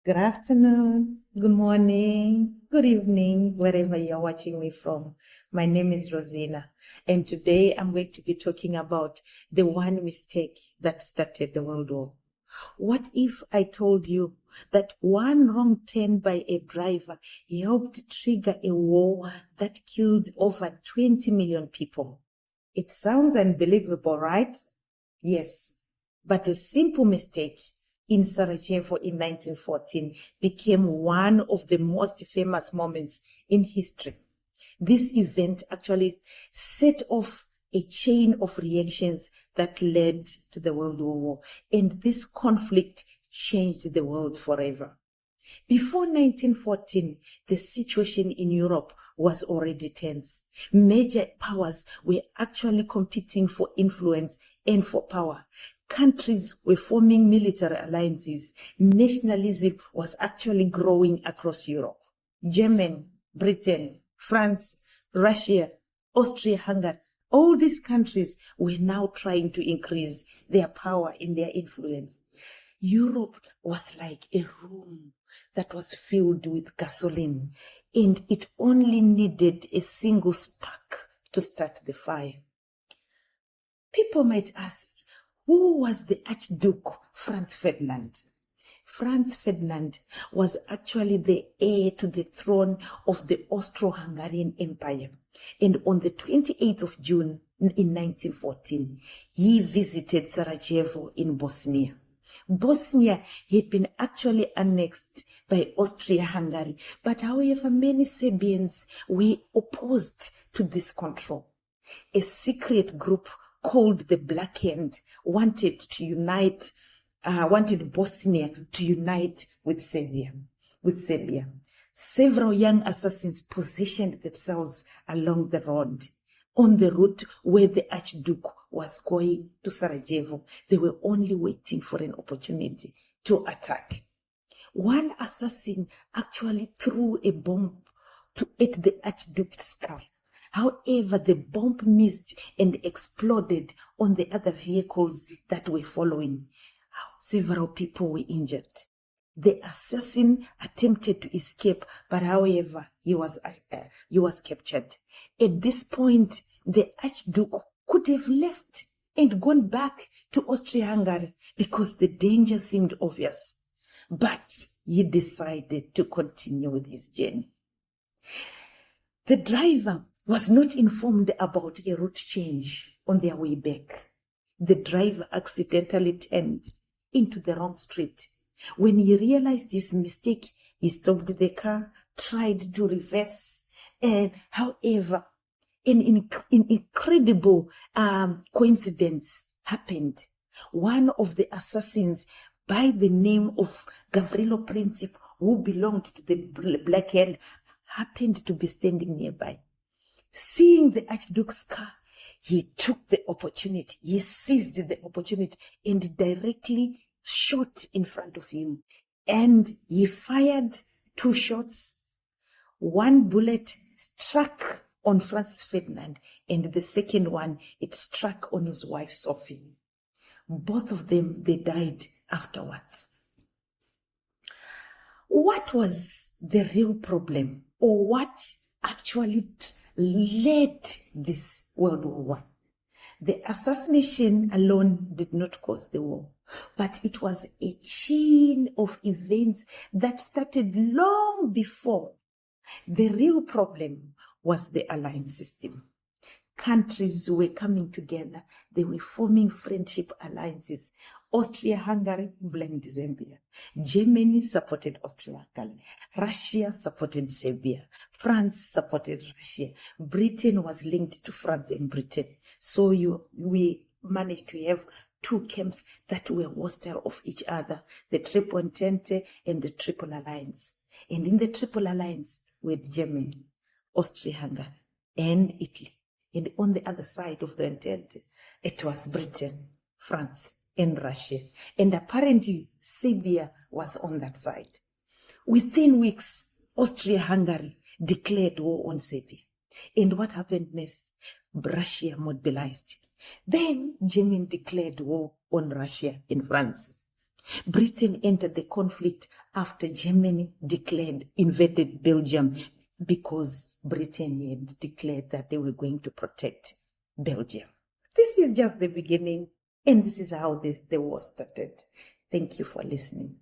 Good afternoon, good morning, good evening, wherever you're watching me from. My name is Rosina, and today I'm going to be talking about the one mistake that started the World War. What if I told you that one wrong turn by a driver helped trigger a war that killed over 20 million people? It sounds unbelievable, right? Yes, but a simple mistake in Sarajevo in 1914 became one of the most famous moments in history. This event actually set off a chain of reactions that led to the World War, and this conflict changed the world forever. Before 1914, the situation in Europe was already tense. Major powers were actually competing for influence and for power. Countries were forming military alliances. Nationalism was actually growing across Europe. Germany, Britain, France, Russia, Austria-Hungary, all these countries were now trying to increase their power and their influence. Europe was like a room that was filled with gasoline, and it only needed a single spark to start the fire. People might ask, who was the Archduke Franz Ferdinand? Franz Ferdinand was actually the heir to the throne of the Austro-Hungarian Empire. And on the 28th of June in 1914, he visited Sarajevo in Bosnia. Bosnia had been actually annexed by Austria-Hungary, but however, many Serbians were opposed to this control. A secret group called the Black Hand wanted Bosnia to unite with Serbia. Several young assassins positioned themselves along the road. On the route where the Archduke was going to Sarajevo, they were only waiting for an opportunity to attack. One assassin actually threw a bomb at the Archduke's skull. However, the bomb missed and exploded on the other vehicles that were following. Several people were injured. The assassin attempted to escape, but however, he was captured. At this point, the Archduke could have left and gone back to Austria-Hungary because the danger seemed obvious. But he decided to continue with his journey. The driver was not informed about a route change on their way back. The driver accidentally turned into the wrong street. When he realized his mistake, he stopped the car, tried to reverse, and however, an incredible coincidence happened. One of the assassins by the name of Gavrilo Princip, who belonged to the Black Hand, happened to be standing nearby. Seeing the Archduke's car, he took the opportunity, he seized the opportunity and directly shot in front of him. And he fired 2 shots. One bullet struck on Franz Ferdinand, and the second one, it struck on his wife Sophie. Both of them, they died afterwards. What was the real problem, or what actually led this World War I? The assassination alone did not cause the war, but it was a chain of events that started long before. The real problem was the alliance system. Countries were coming together. They were forming friendship alliances. Austria-Hungary blamed Serbia. Germany supported Austria-Hungary. Russia supported Serbia. France supported Russia. Britain was linked to France and Britain. So we managed to have 2 camps that were hostile of each other, the Triple Entente and the Triple Alliance. And in the Triple Alliance were Germany, Austria-Hungary, and Italy. And on the other side of the Entente, it was Britain, France, and Russia. And apparently, Serbia was on that side. Within weeks, Austria-Hungary declared war on Serbia. And what happened next? Russia mobilized. Then Germany declared war on Russia and France. Britain entered the conflict after Germany invaded Belgium, because Britain had declared that they were going to protect Belgium. This is just the beginning, and this is how the war started. Thank you for listening.